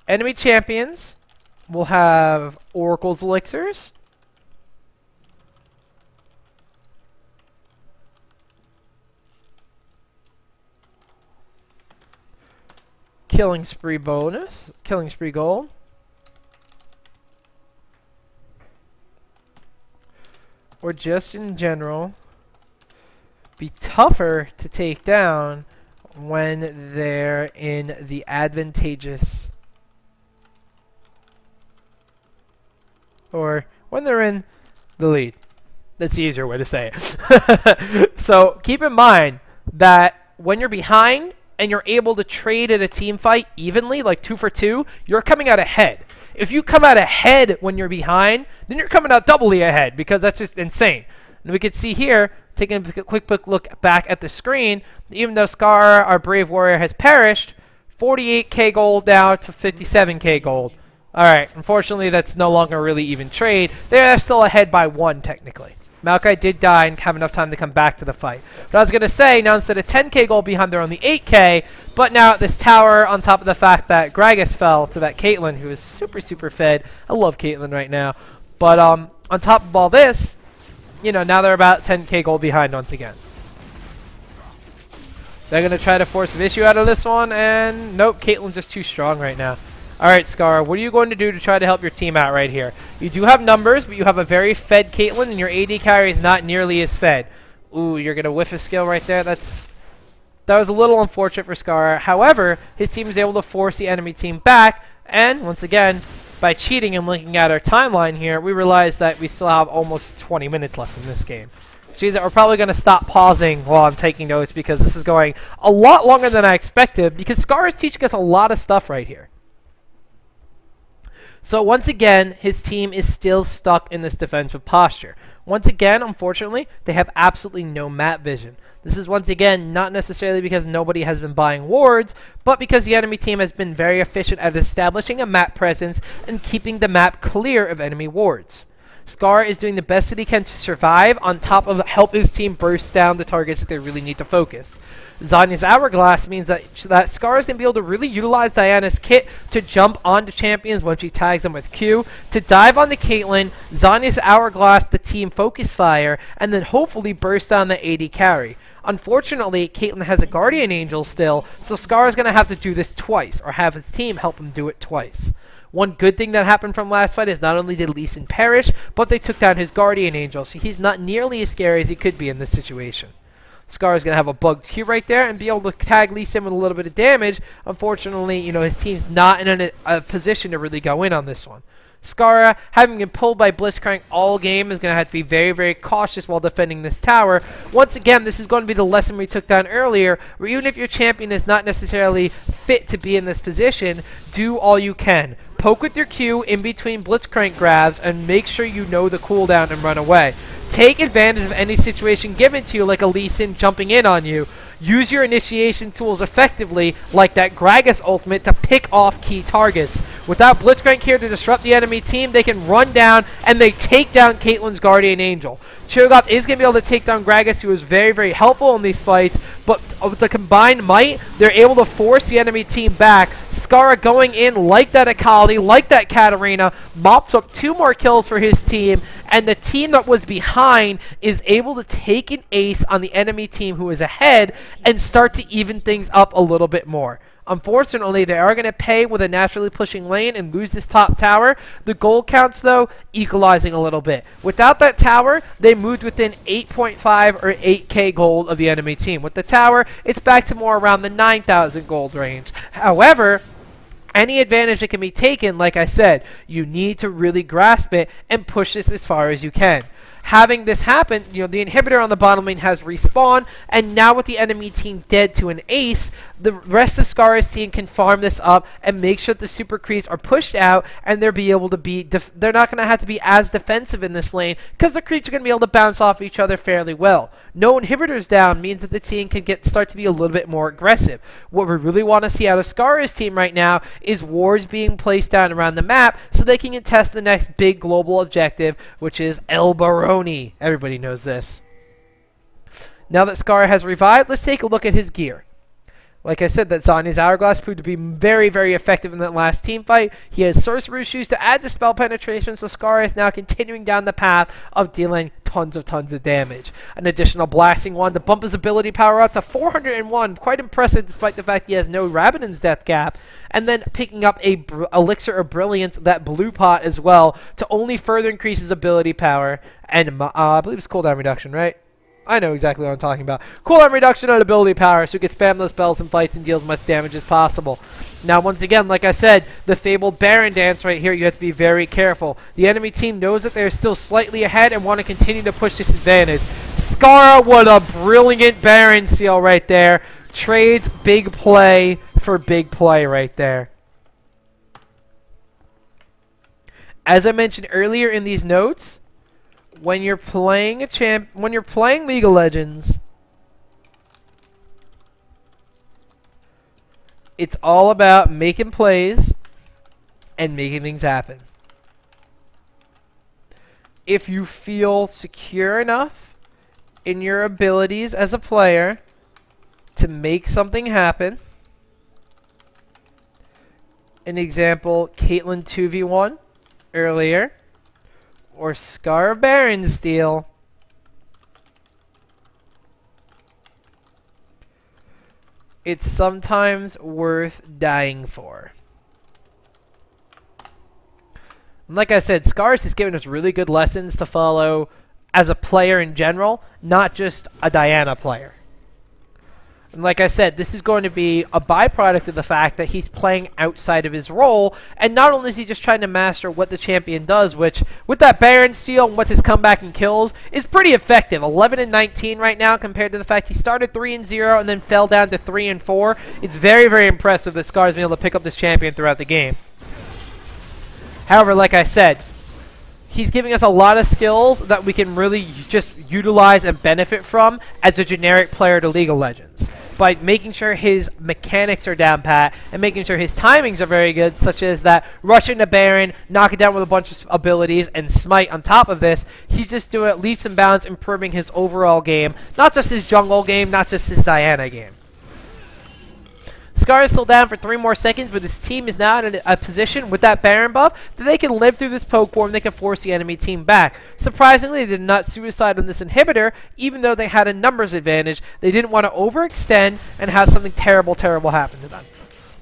Enemy champions will have Oracle's elixirs. Killing spree bonus, killing spree gold. Or just in general, be tougher to take down when they're in the advantageous, or when they're in the lead. That's the easier way to say it. So keep in mind that when you're behind and you're able to trade at a team fight evenly, like 2 for 2, you're coming out ahead. If you come out ahead when you're behind, then you're coming out doubly ahead, because that's just insane. And we can see here, taking a quick look back at the screen, even though Scarra, our brave warrior, has perished, 48k gold now to 57k gold. Alright, unfortunately that's no longer really even trade. They're still ahead by 1 technically. Maokai did die and have enough time to come back to the fight. But I was going to say, now instead of 10k gold behind, they're only 8k. But now at this tower, on top of the fact that Gragas fell to that Caitlyn, who is super, super fed. I love Caitlyn right now. But on top of all this, you know, now they're about 10k gold behind once again. They're going to try to force an issue out of this one, and nope, Caitlyn's just too strong right now. Alright, Scar, what are you going to do to try to help your team out right here? You do have numbers, but you have a very fed Caitlyn, and your AD carry is not nearly as fed. Ooh, you're going to whiff a skill right there. That was a little unfortunate for Scar. However, his team is able to force the enemy team back, and once again, by cheating and looking at our timeline here, we realize that we still have almost 20 minutes left in this game. Which means that we're probably going to stop pausing while I'm taking notes, because this is going a lot longer than I expected, because Scar is teaching us a lot of stuff right here. So once again, his team is still stuck in this defensive posture. Once again, unfortunately, they have absolutely no map vision. This is once again not necessarily because nobody has been buying wards, but because the enemy team has been very efficient at establishing a map presence and keeping the map clear of enemy wards. Scar is doing the best that he can to survive, on top of help his team burst down the targets that they really need to focus. Zanya's Hourglass means that Scar is going to be able to really utilize Diana's kit to jump onto champions when she tags them with Q, to dive onto Caitlyn, Zanya's Hourglass, the team focus fire, and then hopefully burst down the AD carry. Unfortunately, Caitlyn has a Guardian Angel still, so Scar is going to have to do this twice, or have his team help him do it twice. One good thing that happened from last fight is not only did Lee Sin perish, but they took down his Guardian Angel, so he's not nearly as scary as he could be in this situation. Scar is going to have a bugged Q right there and be able to tag Lee Sin with a little bit of damage. Unfortunately, you know, his team's not in a position to really go in on this one. Scarra, having been pulled by Blitzcrank all game, is going to have to be very, very cautious while defending this tower. Once again, this is going to be the lesson we took down earlier, where even if your champion is not necessarily fit to be in this position, do all you can. Poke with your Q in between Blitzcrank grabs and make sure you know the cooldown and run away. Take advantage of any situation given to you, like a Lee Sin jumping in on you. Use your initiation tools effectively, like that Gragas ultimate, to pick off key targets. Without Blitzcrank here to disrupt the enemy team, they can run down and they take down Caitlyn's Guardian Angel. Cho'Gath is going to be able to take down Gragas, who is very, very helpful in these fights, but with the combined might, they're able to force the enemy team back. Scarra going in like that Akali, like that Katarina, mops up 2 more kills for his team, and the team that was behind is able to take an ace on the enemy team who is ahead and start to even things up a little bit more. Unfortunately, they are going to pay with a naturally pushing lane and lose this top tower. The gold counts, though, equalizing a little bit. Without that tower, they moved within 8.5 or 8k gold of the enemy team. With the tower, it's back to more around the 9,000 gold range. However, any advantage that can be taken, like I said, you need to really grasp it and push this as far as you can. Having this happen, you know, the inhibitor on the bottom lane has respawned, and now with the enemy team dead to an ace, the rest of Scarra's team can farm this up and make sure that the super creeps are pushed out, and they're not going to have to be as defensive in this lane, because the creeps are going to be able to bounce off each other fairly well. No inhibitors down means that the team can start to be a little bit more aggressive. What we really want to see out of Scarra's team right now is wards being placed down around the map so they can contest the next big global objective, which is El Baroni. Everybody knows this. Now that Scarra has revived, let's take a look at his gear. Like I said, that Zanya's Hourglass proved to be very, very effective in that last team fight. He has Sorcerer's Shoes to add to spell penetration, so Scarra is now continuing down the path of dealing tons of damage. An additional Blasting Wand to bump his ability power up to 401. Quite impressive despite the fact he has no Rabbidan's Death Cap. And then picking up a Elixir of Brilliance, that blue pot as well, to only further increase his ability power. And I believe it's cooldown reduction, right? I know exactly what I'm talking about. Cooldown reduction on ability power, so he can spam those spells in fights and deal as much damage as possible. Now, once again, like I said, the fabled Baron dance right here, you have to be very careful. The enemy team knows that they're still slightly ahead and want to continue to push this advantage. Scarra, what a brilliant Baron seal right there. Trades big play for big play right there. As I mentioned earlier in these notes, when you're playing League of Legends, it's all about making plays and making things happen. If you feel secure enough in your abilities as a player to make something happen, an example, Caitlyn 2v1 earlier, or Scarra Baron steal, it's sometimes worth dying for. And like I said, Scarra's has given us really good lessons to follow as a player in general, not just a Diana player. And like I said, this is going to be a byproduct of the fact that he's playing outside of his role, and not only is he just trying to master what the champion does, which, with that Baron steal and with his comeback and kills, is pretty effective. 11 and 19 right now compared to the fact he started 3 and 0 and then fell down to 3 and 4. It's very, very impressive that Scarra's been able to pick up this champion throughout the game. However, like I said, he's giving us a lot of skills that we can really just utilize and benefit from as a generic player to League of Legends, by making sure his mechanics are down pat and making sure his timings are very good, such as that rushing the Baron, knock it down with a bunch of abilities, and smite on top of this. He's just doing leaps and bounds, improving his overall game, not just his jungle game, not just his Diana game. Scarra is still down for 3 more seconds, but his team is now in a position with that Baron buff that they can live through this poke war and they can force the enemy team back. Surprisingly, they did not suicide on this inhibitor, even though they had a numbers advantage. They didn't want to overextend and have something terrible happen to them.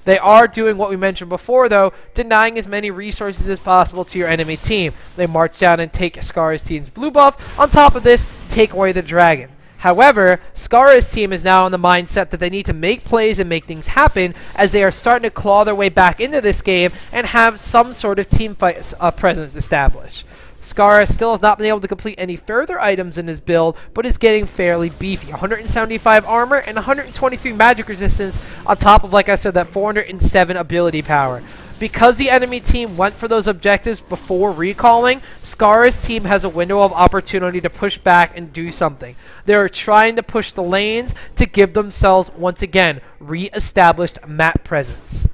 They are doing what we mentioned before, though, denying as many resources as possible to your enemy team. They march down and take Scarra's team's blue buff. On top of this, take away the dragon. However, Scarra's team is now in the mindset that they need to make plays and make things happen, as they are starting to claw their way back into this game and have some sort of team fight presence established. Scarra still has not been able to complete any further items in his build, but is getting fairly beefy. 175 armor and 123 magic resistance on top of, like I said, that 407 ability power. Because the enemy team went for those objectives before recalling, Scarra's team has a window of opportunity to push back and do something. They are trying to push the lanes to give themselves, once again, re-established map presence.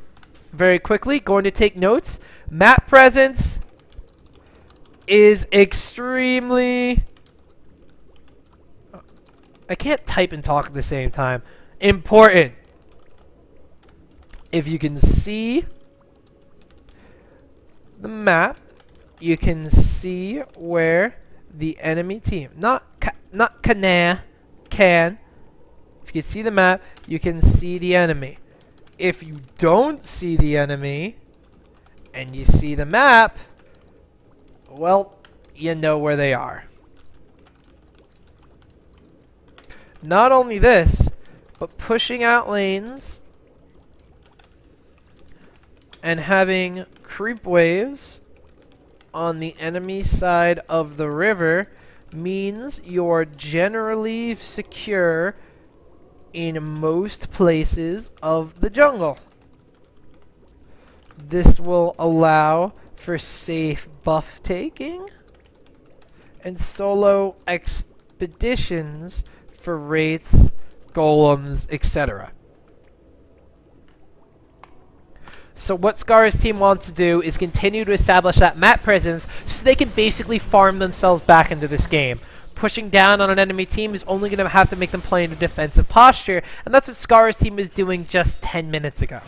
Very quickly, going to take notes. Map presence is extremely... I can't type and talk at the same time. Important. If you can see the map, you can see where the enemy team, not can. If you see the map, you can see the enemy. If you don't see the enemy and you see the map, well, you know where they are. Not only this, but pushing out lanes and having creep waves on the enemy side of the river means you're generally secure in most places of the jungle. This will allow for safe buff taking and solo expeditions for wraiths, golems, etc. So what Scarra's team wants to do is continue to establish that map presence so they can basically farm themselves back into this game. pushing down on an enemy team is only going to have to make them play in a defensive posture, and that's what Scarra's team is doing just 10 minutes ago.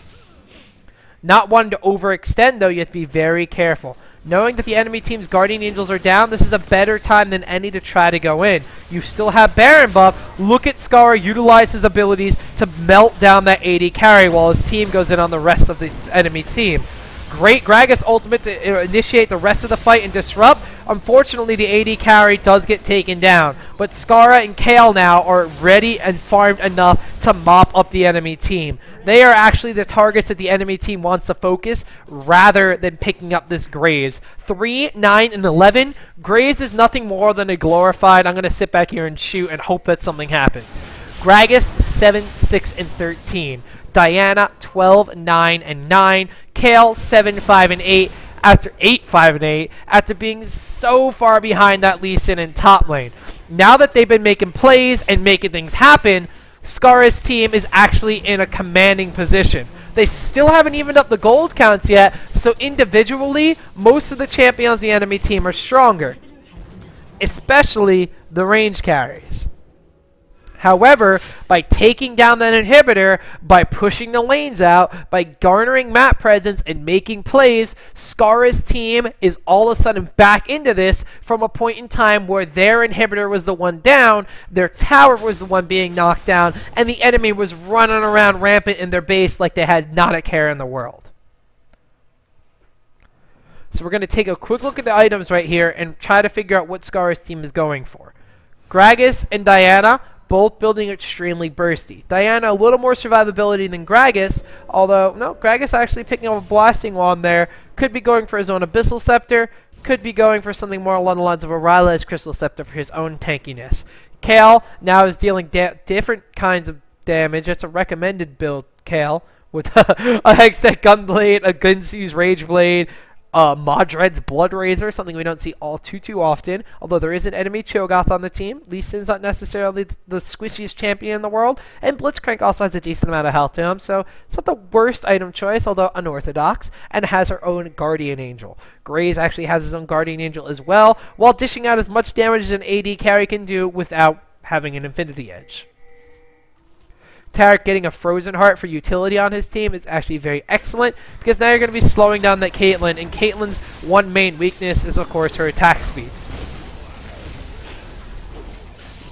Not wanting to overextend, though, you have to be very careful. Knowing that the enemy team's Guardian Angels are down, this is a better time than any to try to go in. You still have Baron buff. Look at Scarra utilize his abilities to melt down that AD carry while his team goes in on the rest of the enemy team. Great Gragas ultimate to initiate the rest of the fight and disrupt. Unfortunately, the AD carry does get taken down, but Scarra and Kale now are ready and farmed enough to mop up the enemy team. They are actually the targets that the enemy team wants to focus rather than picking up this Graves. 3, 9, and 11. Graves is nothing more than a glorified, I'm going to sit back here and shoot and hope that something happens. Gragas, 7, 6, and 13. Diana, 12, 9, and 9. Kale, 7, 5, and 8. After 8, 5, and 8, after being so far behind that Lee Sin in top lane. Now that they've been making plays and making things happen, Scarra's team is actually in a commanding position. They still haven't evened up the gold counts yet, so individually, most of the champions of the enemy team are stronger, especially the range carries. However, by taking down that inhibitor, by pushing the lanes out, by garnering map presence and making plays, Scarra's team is all of a sudden back into this from a point in time where their inhibitor was the one down, their tower was the one being knocked down, and the enemy was running around rampant in their base like they had not a care in the world. So we're going to take a quick look at the items right here and try to figure out what Scarra's team is going for. Gragas and Diana, both building extremely bursty. Diana a little more survivability than Gragas, although, no, Gragas actually picking up a blasting wand there. Could be going for his own Abyssal Scepter, could be going for something more along the lines of a Ryla's Crystal Scepter for his own tankiness. Kale now is dealing different kinds of damage. It's a recommended build, Kale, with a Hextech Gunblade, a Gunsu's Rage Blade, Modred's Blood Razor, something we don't see all too often, although there is an enemy Cho'Gath on the team. Lee Sin's not necessarily the squishiest champion in the world, and Blitzcrank also has a decent amount of health to him, so it's not the worst item choice, although unorthodox, and has her own Guardian Angel. Graves actually has his own Guardian Angel as well, while dishing out as much damage as an AD carry can do without having an Infinity Edge. Tarek getting a Frozen Heart for utility on his team is actually very excellent, because now you're going to be slowing down that Caitlyn, and Caitlyn's one main weakness is, of course, her attack speed.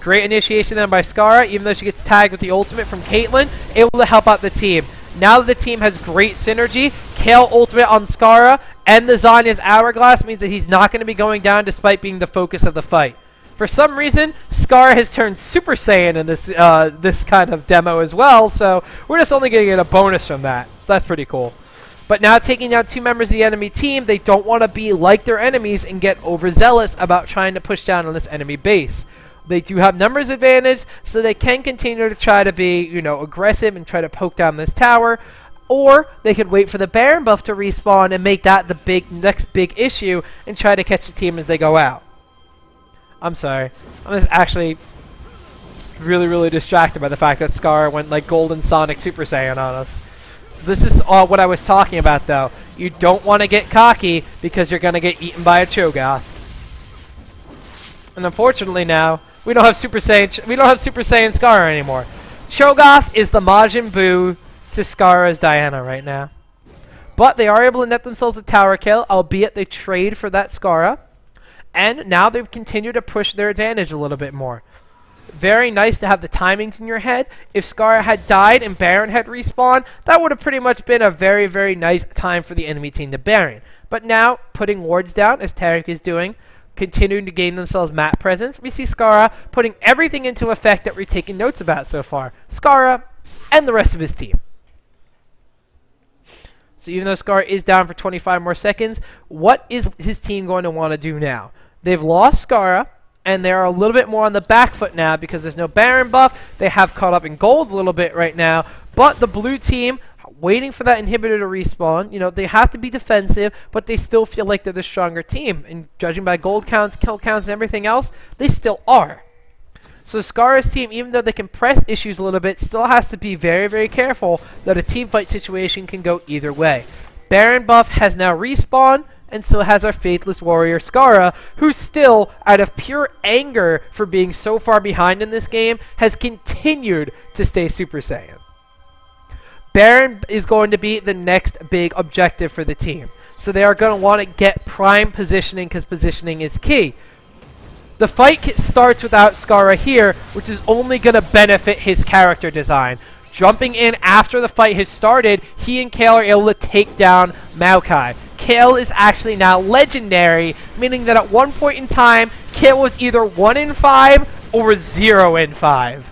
Great initiation then by Scarra, even though she gets tagged with the ultimate from Caitlyn, able to help out the team. Now that the team has great synergy, Kale ultimate on Scarra, and the Zanya's Hourglass means that he's not going to be going down despite being the focus of the fight. For some reason, Scarra has turned Super Saiyan in this this kind of demo as well, so we're just only going to get a bonus from that. So that's pretty cool. But now taking down 2 members of the enemy team, they don't want to be like their enemies and get overzealous about trying to push down on this enemy base. They do have numbers advantage, so they can continue to try to be, you know, aggressive and try to poke down this tower. Or they could wait for the Baron buff to respawn and make that the next big issue and try to catch the team as they go out. I'm sorry. I'm just actually really distracted by the fact that Scarra went like Golden Sonic Super Saiyan on us. This is what I was talking about, though. You don't want to get cocky because you're going to get eaten by a Cho'Gath. And unfortunately now, we don't have Super Saiyan Scarra anymore. Cho'Gath is the Majin Buu to Scarra's Diana right now. But they are able to net themselves a tower kill, albeit they trade for that Scarra. And now they've continued to push their advantage a little bit more. Very nice to have the timings in your head. If Scarra had died and Baron had respawned, that would have pretty much been a very nice time for the enemy team to Baron. But now, putting wards down, as Tarek is doing, continuing to gain themselves map presence, we see Scarra putting everything into effect that we're taking notes about so far. Scarra and the rest of his team. So even though Scarra is down for 25 more seconds, what is his team going to want to do now? They've lost Scarra, and they're a little bit more on the back foot now because there's no Baron buff. They have caught up in gold a little bit right now, but the blue team, waiting for that inhibitor to respawn, you know, they have to be defensive, but they still feel like they're the stronger team. And judging by gold counts, kill counts, and everything else, they still are. So Scarra's team, even though they can press issues a little bit, still has to be very careful that a team fight situation can go either way. Baron buff has now respawned. and so has our faithless warrior Scarra, who still, out of pure anger for being so far behind in this game, has continued to stay Super Saiyan. Baron is going to be the next big objective for the team. So they are going to want to get prime positioning, because positioning is key. The fight starts without Scarra here, which is only going to benefit his character design. Jumping in after the fight has started, he and Kale are able to take down Maokai. Kale is actually now legendary, meaning that at one point in time, Kale was either 1 in 5 or 0 in 5.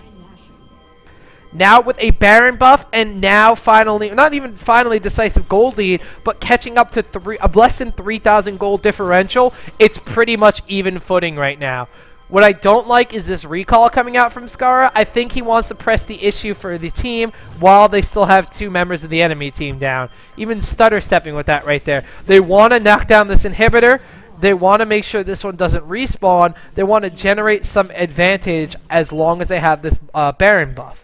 Now with a Baron buff, and now finally, not even finally decisive gold lead, but catching up to less than 3,000 gold differential, it's pretty much even footing right now. What I don't like is this recall coming out from Scarra. I think he wants to press the issue for the team while they still have 2 members of the enemy team down. Even stutter stepping with that right there. They want to knock down this inhibitor. They want to make sure this one doesn't respawn. They want to generate some advantage as long as they have this Baron buff.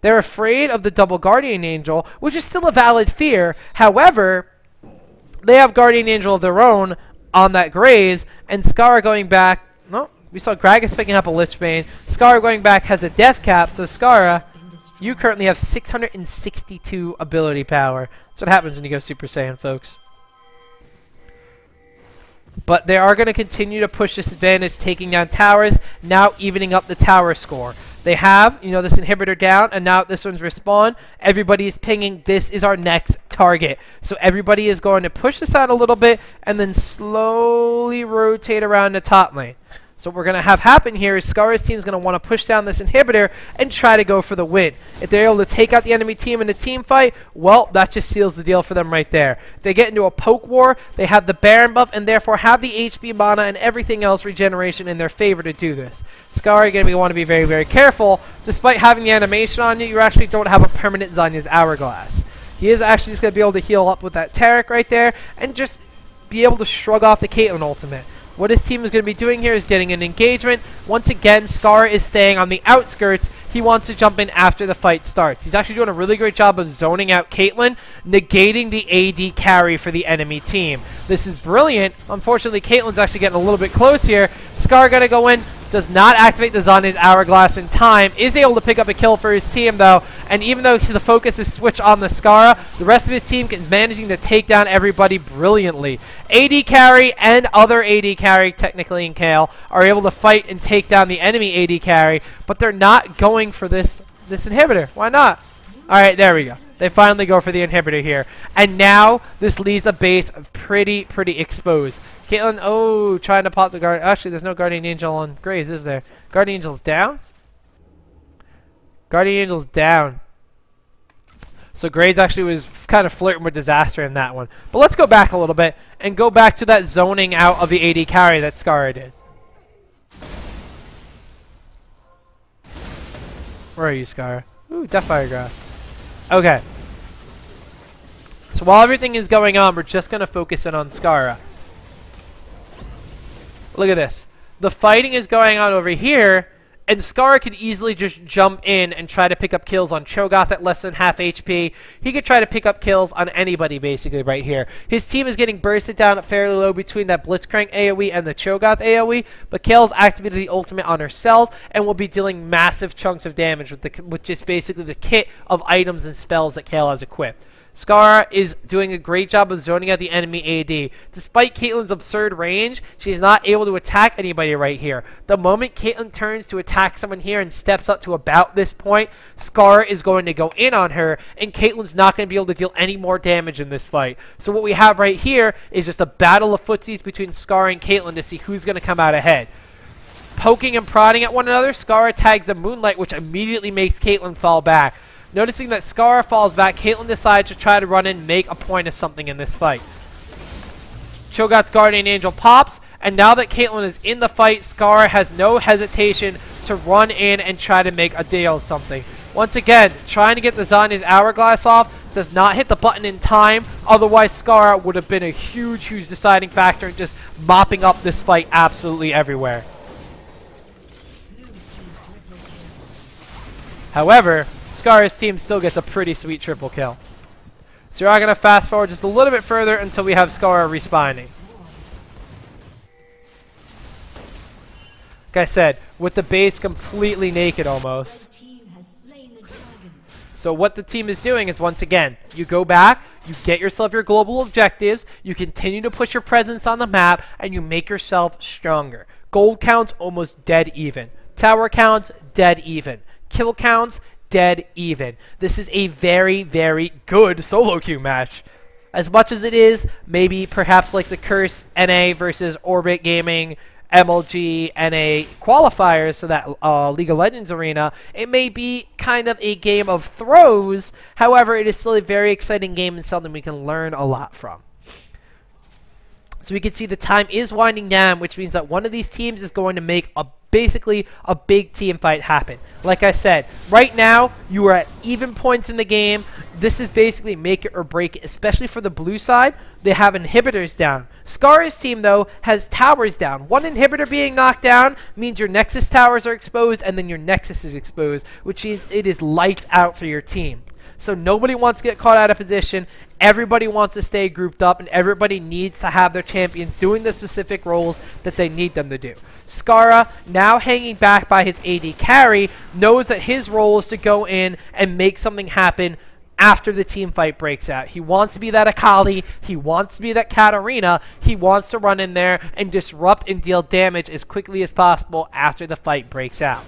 They're afraid of the double Guardian Angel, which is still a valid fear. However, they have Guardian Angel of their own on that Graves, and Scarra going back. No, we saw Gragas picking up a Lich Bane. Scarra going back has a death cap, so Scarra, you currently have 662 ability power. That's what happens when you go Super Saiyan, folks. But they are going to continue to push this advantage, taking down towers, now evening up the tower score. They have, you know, this inhibitor down, and now this one's respawn. Everybody is pinging, this is our next target. So everybody is going to push this out a little bit, and then slowly rotate around the top lane. So what we're going to have happen here is Scarra's team is going to want to push down this inhibitor and try to go for the win. If they're able to take out the enemy team in a team fight, well, that just seals the deal for them right there. If they get into a poke war, they have the Baron buff and therefore have the HP mana and everything else regeneration in their favor to do this. Scarra, you're going to want to be very, very careful. Despite having the animation on you, you actually don't have a permanent Zanya's Hourglass. He is actually just going to be able to heal up with that Taric right there and just be able to shrug off the Caitlyn ultimate. What his team is going to be doing here is getting an engagement. Once again, Scarra is staying on the outskirts. He wants to jump in after the fight starts. He's actually doing a really great job of zoning out Caitlyn, negating the AD carry for the enemy team. This is brilliant. Unfortunately, Caitlyn's actually getting a little bit close here. Scarra going to go in. Does not activate the Zanya's Hourglass in time. Is able to pick up a kill for his team, though. And even though the focus is switched on the Scarra, the rest of his team is managing to take down everybody brilliantly. AD carry and other AD carry, technically in Kale, are able to fight and take down the enemy AD carry, but they're not going for this inhibitor. Why not? All right, there we go. They finally go for the inhibitor here. And now this leaves a base pretty exposed. Caitlyn, oh, trying to pop the guard. Actually, there's no Guardian Angel on Graves, is there? Guardian Angel's down? Guardian Angel's down. So Graves actually was kind of flirting with disaster in that one. But let's go back a little bit and go back to that zoning out of the AD carry that Scarra did. Where are you, Scarra? Ooh, Deathfire Grass. Okay. So while everything is going on, we're just going to focus in on Scarra. Look at this. The fighting is going on over here, and Scarra could easily just jump in and try to pick up kills on Cho'Gath at less than half HP. He could try to pick up kills on anybody, basically, right here. His team is getting bursted down at fairly low between that Blitzcrank AoE and the Cho'Gath AoE, but Kale's activated the ultimate on herself and will be dealing massive chunks of damage with just basically the kit of items and spells that Kale has equipped. Scarra is doing a great job of zoning out the enemy AD. Despite Caitlyn's absurd range, she's not able to attack anybody right here. The moment Caitlyn turns to attack someone here and steps up to about this point, Scarra is going to go in on her, and Caitlyn's not going to be able to deal any more damage in this fight. So what we have right here is just a battle of footsies between Scarra and Caitlyn to see who's going to come out ahead. Poking and prodding at one another, Scarra tags the Moonlight, which immediately makes Caitlyn fall back. Noticing that Scarra falls back, Caitlyn decides to try to run in and make a point of something in this fight. Cho'Gath's Guardian Angel pops, and now that Caitlyn is in the fight, Scarra has no hesitation to run in and try to make a deal of something. Once again, trying to get the Zanya's Hourglass off, does not hit the button in time, otherwise Scarra would have been a huge deciding factor in just mopping up this fight absolutely everywhere. However, Scarra's team still gets a pretty sweet triple kill. So we're going to fast forward just a little bit further until we have Scarra respawning. Like I said, with the base completely naked almost. So what the team is doing is, once again, you go back, you get yourself your global objectives, you continue to push your presence on the map, and you make yourself stronger. Gold counts almost dead even. Tower counts dead even. Kill counts dead even. This is a very, very good solo queue match. As much as it is, maybe perhaps like the Curse NA versus Orbit Gaming MLG NA qualifiers, so that League of Legends arena, it may be kind of a game of throws. However, it is still a very exciting game and something we can learn a lot from. So we can see the time is winding down, which means that one of these teams is going to make basically a big team fight happen. Like I said, right now you are at even points in the game. This is basically make it or break it, especially for the blue side. They have inhibitors down. Scarra's team, though, has towers down. One inhibitor being knocked down means your Nexus towers are exposed, and then your Nexus is exposed, which means it is lights out for your team. So nobody wants to get caught out of position. Everybody wants to stay grouped up, and everybody needs to have their champions doing the specific roles that they need them to do. Scarra, now hanging back by his AD carry, knows that his role is to go in and make something happen after the team fight breaks out. He wants to be that Akali. He wants to be that Katarina. He wants to run in there and disrupt and deal damage as quickly as possible after the fight breaks out.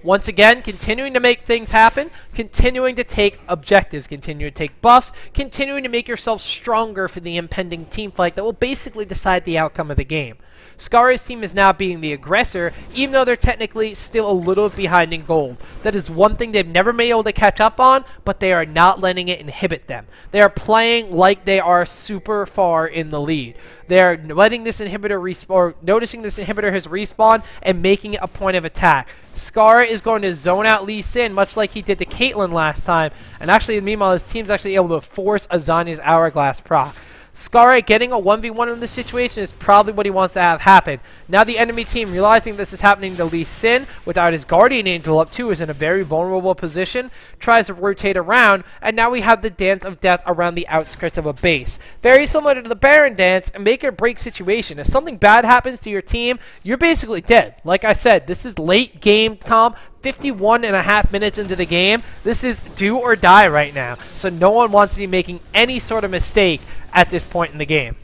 Once again, continuing to make things happen, continuing to take objectives, continuing to take buffs, continuing to make yourself stronger for the impending team fight that will basically decide the outcome of the game. Scarra's team is now being the aggressor, even though they're technically still a little behind in gold. That is one thing they've never been able to catch up on, but they are not letting it inhibit them. They are playing like they are super far in the lead. They're letting this inhibitor respawn, or noticing this inhibitor has respawned and making it a point of attack. Scarra is going to zone out Lee Sin, much like he did to Caitlyn last time. And actually, meanwhile, his team's actually able to force a Zanya's Hourglass proc. Scarra getting a 1v1 in this situation is probably what he wants to have happen. Now the enemy team, realizing this is happening to Lee Sin, without his Guardian Angel up too, is in a very vulnerable position, tries to rotate around, and now we have the Dance of Death around the outskirts of a base. Very similar to the Baron Dance, a make or break situation. If something bad happens to your team, you're basically dead. Like I said, this is late game comp, 51.5 minutes into the game. This is do or die right now. So no one wants to be making any sort of mistake at this point in the game.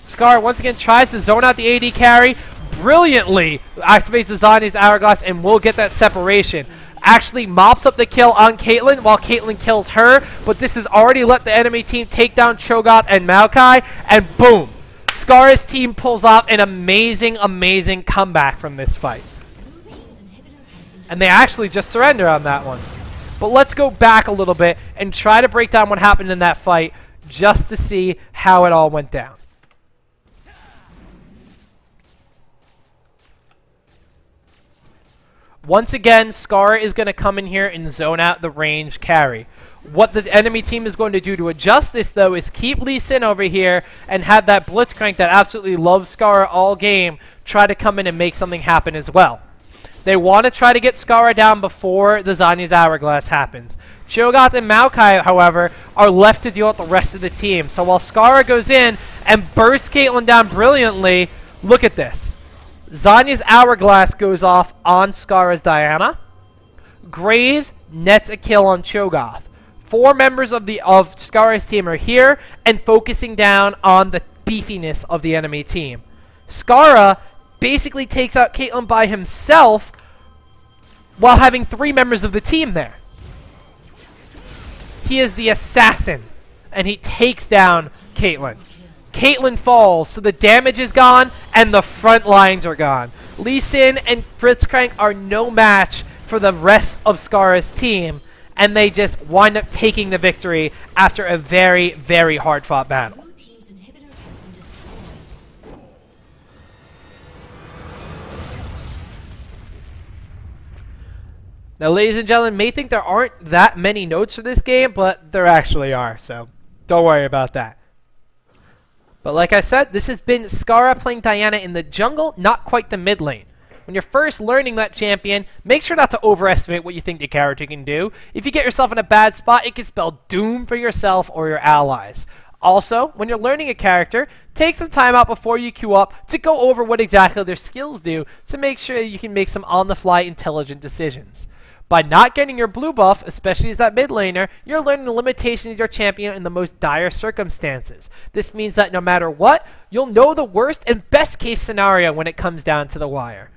Scarra once again tries to zone out the AD carry. Brilliantly activates the Zanya's Hourglass and will get that separation. Actually mops up the kill on Caitlyn while Caitlyn kills her. But this has already let the enemy team take down Cho'Gath and Maokai. And boom. Scarra's team pulls off an amazing, amazing comeback from this fight. And they actually just surrender on that one. But let's go back a little bit and try to break down what happened in that fight just to see how it all went down. Once again, Scarra is going to come in here and zone out the range carry. What the enemy team is going to do to adjust this, though, is keep Lee Sin over here and have that Blitzcrank that absolutely loves Scarra all game try to come in and make something happen as well. They want to try to get Scarra down before the Zanya's Hourglass happens. Cho'Gath and Maokai, however, are left to deal with the rest of the team. So while Scarra goes in and bursts Caitlyn down brilliantly, look at this. Zanya's Hourglass goes off on Scarra's Diana. Graves nets a kill on Cho'Gath. 4 members of Scarra's team are here and focusing down on the beefiness of the enemy team. Scarra basically takes out Caitlyn by himself while having 3 members of the team there. He is the assassin, and he takes down Caitlyn. Caitlyn falls, so the damage is gone, and the front lines are gone. Lee Sin and Blitzcrank are no match for the rest of Scarra's team, and they just wind up taking the victory after a very, very hard-fought battle. Now, ladies and gentlemen, may think there aren't that many notes for this game, but there actually are, so don't worry about that. But like I said, this has been Scarra playing Diana in the jungle, not quite the mid lane. When you're first learning that champion, make sure not to overestimate what you think the character can do. If you get yourself in a bad spot, it can spell doom for yourself or your allies. Also, when you're learning a character, take some time out before you queue up to go over what exactly their skills do to make sure you can make some on-the-fly intelligent decisions. By not getting your blue buff, especially as that mid laner, you're learning the limitations of your champion in the most dire circumstances. This means that no matter what, you'll know the worst and best case scenario when it comes down to the wire.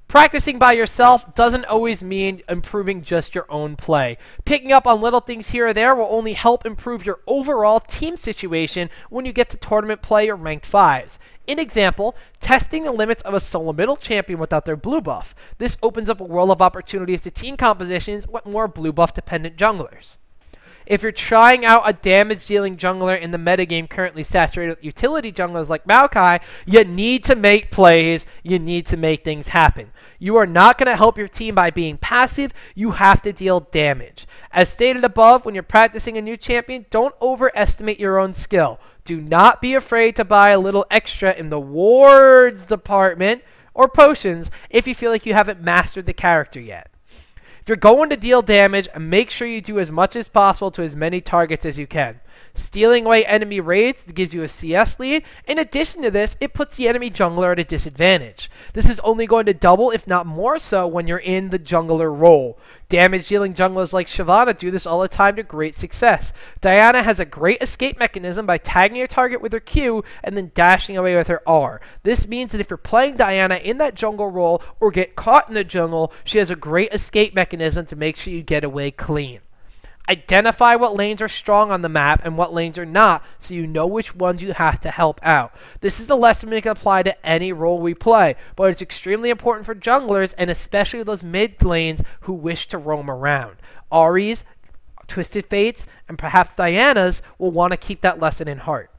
Practicing by yourself doesn't always mean improving just your own play. Picking up on little things here or there will only help improve your overall team situation when you get to tournament play or ranked 5s. In example, testing the limits of a solo middle champion without their blue buff. This opens up a world of opportunities to team compositions with more blue buff dependent junglers. If you're trying out a damage-dealing jungler in the metagame currently saturated with utility junglers like Maokai, you need to make plays, you need to make things happen. You are not going to help your team by being passive, you have to deal damage. As stated above, when you're practicing a new champion, don't overestimate your own skill. Do not be afraid to buy a little extra in the wards department or potions if you feel like you haven't mastered the character yet. If you're going to deal damage, make sure you do as much as possible to as many targets as you can. Stealing away enemy raids gives you a CS lead. In addition to this, it puts the enemy jungler at a disadvantage. This is only going to double, if not more so, when you're in the jungler role. Damage-dealing junglers like Shyvana do this all the time to great success. Diana has a great escape mechanism by tagging your target with her Q and then dashing away with her R. This means that if you're playing Diana in that jungle role or get caught in the jungle, she has a great escape mechanism to make sure you get away clean. Identify what lanes are strong on the map and what lanes are not, so you know which ones you have to help out. This is a lesson we can apply to any role we play, but it's extremely important for junglers and especially those mid lanes who wish to roam around. Ahri's, Twisted Fates, and perhaps Diana's will want to keep that lesson in heart.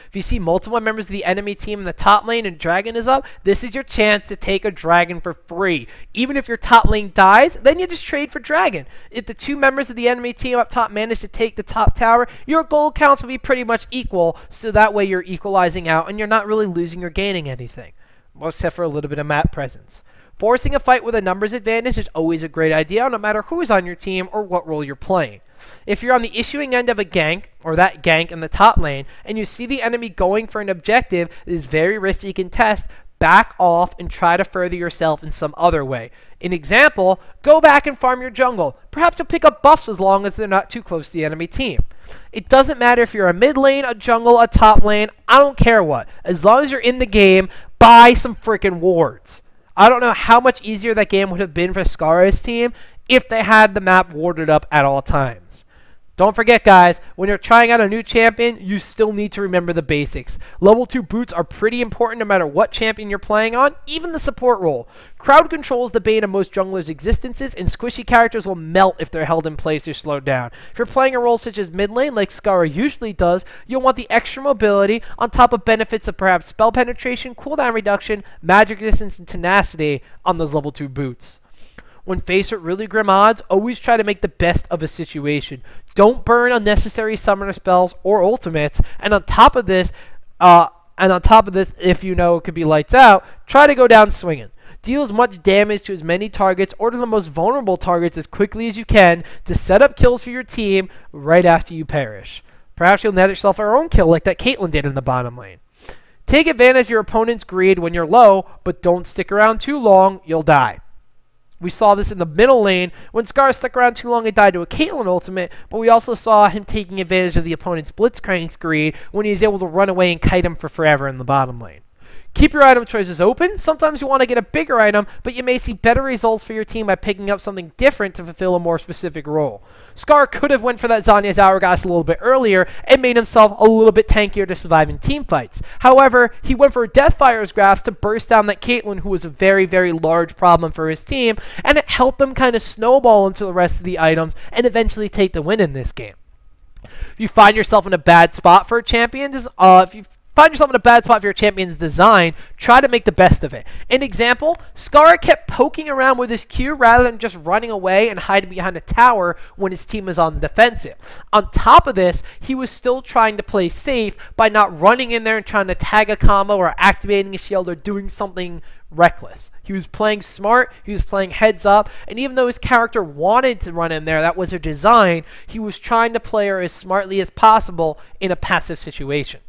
If you see multiple members of the enemy team in the top lane and Dragon is up, this is your chance to take a Dragon for free. Even if your top lane dies, then you just trade for Dragon. If the two members of the enemy team up top manage to take the top tower, your gold counts will be pretty much equal, so that way you're equalizing out and you're not really losing or gaining anything, except for a little bit of map presence. Forcing a fight with a numbers advantage is always a great idea, no matter who is on your team or what role you're playing. If you're on the issuing end of a gank, or that gank in the top lane, and you see the enemy going for an objective that is very risky you can test, back off and try to further yourself in some other way. An example, go back and farm your jungle. Perhaps you'll pick up buffs as long as they're not too close to the enemy team. It doesn't matter if you're a mid lane, a jungle, a top lane, I don't care what. As long as you're in the game, buy some freaking wards. I don't know how much easier that game would have been for Scarra's team if they had the map warded up at all times. Don't forget, guys, when you're trying out a new champion, you still need to remember the basics. Level 2 boots are pretty important no matter what champion you're playing on, even the support role. Crowd control is the bane of most junglers' existences, and squishy characters will melt if they're held in place or slowed down. If you're playing a role such as mid lane, like Scarra usually does, you'll want the extra mobility on top of benefits of perhaps spell penetration, cooldown reduction, magic resistance, and tenacity on those level 2 boots. When faced with really grim odds, always try to make the best of a situation. Don't burn unnecessary summoner spells or ultimates, and on top of this, if you know it could be lights out, try to go down swinging. Deal as much damage to as many targets or to the most vulnerable targets as quickly as you can to set up kills for your team right after you perish. Perhaps you'll net yourself your own kill like that Caitlyn did in the bottom lane. Take advantage of your opponent's greed when you're low, but don't stick around too long, you'll die. We saw this in the middle lane when Scar stuck around too long and died to a Caitlyn ultimate, but we also saw him taking advantage of the opponent's Blitzcrank's greed when he was able to run away and kite him for forever in the bottom lane. Keep your item choices open. Sometimes you want to get a bigger item, but you may see better results for your team by picking up something different to fulfill a more specific role. Scar could have went for that Zanya's Hourglass a little bit earlier and made himself a little bit tankier to survive in team fights. However, he went for Deathfire's Grasp to burst down that Caitlyn, who was a very, very large problem for his team, and it helped them kind of snowball into the rest of the items and eventually take the win in this game. If you find yourself in a bad spot for a champion, find yourself in a bad spot for your champion's design, try to make the best of it. An example, Scarra kept poking around with his Q rather than just running away and hiding behind a tower when his team was on the defensive. On top of this, he was still trying to play safe by not running in there and trying to tag a combo or activating a shield or doing something reckless. He was playing smart, he was playing heads up, and even though his character wanted to run in there, that was her design, he was trying to play her as smartly as possible in a passive situation.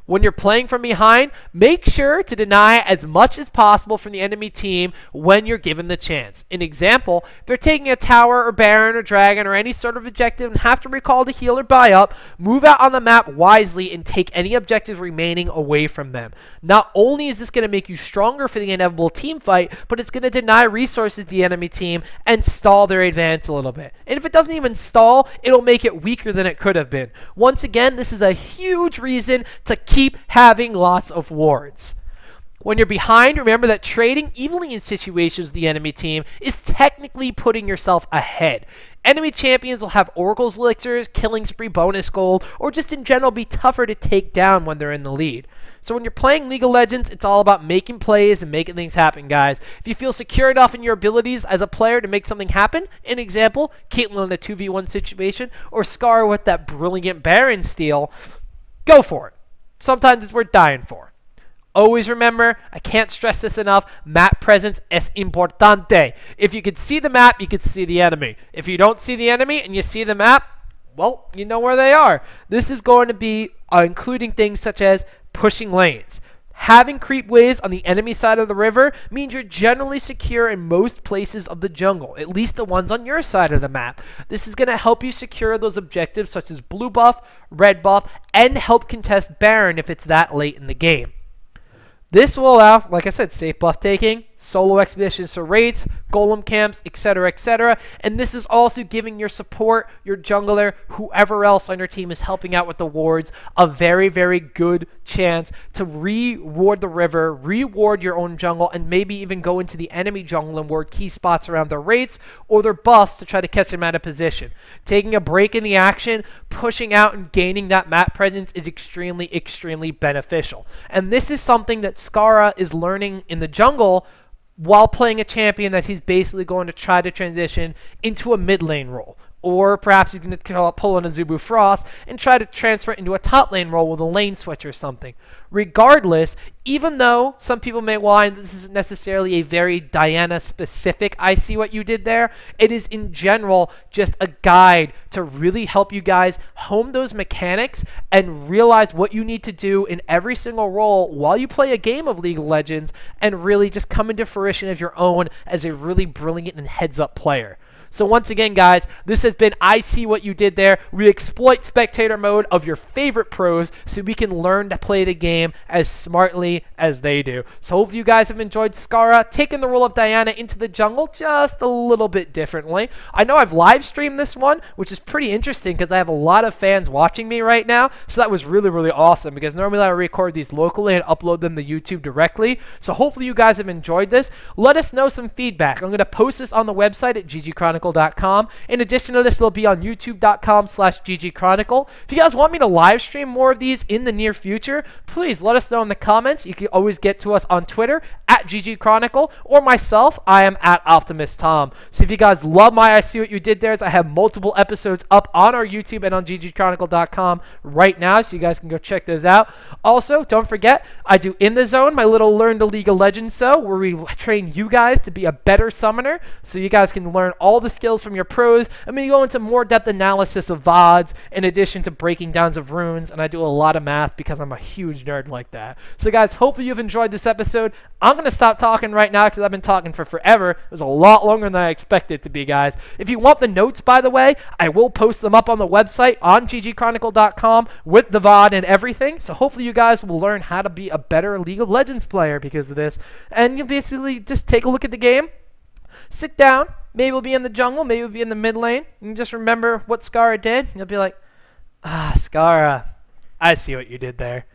When you're playing from behind, make sure to deny as much as possible from the enemy team when you're given the chance. An example, if they're taking a tower or baron or dragon or any sort of objective and have to recall to heal or buy up, move out on the map wisely and take any objectives remaining away from them. Not only is this going to make you stronger for the inevitable team fight, but it's going to deny resources to the enemy team and stall their advance a little bit. And if it doesn't even stall, it'll make it weaker than it could have been. Once again, this is a huge reason to keep having lots of wards. When you're behind, remember that trading evenly in situations with the enemy team is technically putting yourself ahead. Enemy champions will have Oracle's elixirs, killing spree bonus gold, or just in general be tougher to take down when they're in the lead. So when you're playing League of Legends, it's all about making plays and making things happen, guys. If you feel secure enough in your abilities as a player to make something happen, an example, Caitlyn in a 2v1 situation, or Scarra with that brilliant Baron steal, go for it. Sometimes it's worth dying for. Always remember, I can't stress this enough, map presence es importante. If you could see the map, you could see the enemy. If you don't see the enemy and you see the map, well, you know where they are. This is going to be including things such as pushing lanes. Having creep waves on the enemy side of the river means you're generally secure in most places of the jungle, at least the ones on your side of the map. This is going to help you secure those objectives such as blue buff, red buff, and help contest Baron if it's that late in the game. This will allow, like I said, safe buff taking, solo expeditions to raids, golem camps, etc., and this is also giving your support, your jungler, whoever else on your team is helping out with the wards, a very, very good chance to reward the river, reward your own jungle, and maybe even go into the enemy jungle and ward key spots around their raids or their buffs to try to catch them out of position. Taking a break in the action, pushing out and gaining that map presence is extremely, extremely beneficial. And this is something that Scarra is learning in the jungle while playing a champion that he's basically going to try to transition into a mid lane role. Or perhaps he's going to pull in a Zubu Frost and try to transfer it into a top lane role with a lane switch or something. Regardless, even though some people may whine this isn't necessarily a very Diana-specific I see what you did there, it is in general just a guide to really help you guys hone those mechanics and realize what you need to do in every single role while you play a game of League of Legends and really just come into fruition of your own as a really brilliant and heads-up player. So once again, guys, this has been I See What You Did There. We exploit spectator mode of your favorite pros so we can learn to play the game as smartly as they do. So hopefully you guys have enjoyed Scarra taking the role of Diana into the jungle just a little bit differently. I know I've live streamed this one, which is pretty interesting because I have a lot of fans watching me right now. So that was really, really awesome because normally I record these locally and upload them to YouTube directly. So hopefully you guys have enjoyed this. Let us know some feedback. I'm going to post this on the website at ggChronicle.com. In addition to this, it'll be on youtube.com/ggChronicle. If you guys want me to live stream more of these in the near future, please let us know in the comments. You can always get to us on Twitter at ggChronicle or myself. I am at Optimus Tom. So if you guys love my I See What You Did There, I have multiple episodes up on our YouTube and on ggChronicle.com right now, so you guys can go check those out. Also, don't forget, I do In the Zone, my little Learn to League of Legends show, where we train you guys to be a better summoner, so you guys can learn all the skills from your pros. I mean, you go into more depth analysis of VODs in addition to breaking downs of runes, and I do a lot of math because I'm a huge nerd like that. So guys, hopefully you've enjoyed this episode. I'm going to stop talking right now because I've been talking for forever. It was a lot longer than I expected it to be, guys. If you want the notes, by the way, I will post them up on the website on ggChronicle.com with the VOD and everything. So hopefully you guys will learn how to be a better League of Legends player because of this. And you basically just take a look at the game, sit down, maybe we'll be in the jungle, maybe we'll be in the mid lane. You just remember what Scarra did. You'll be like, ah, Scarra, I see what you did there.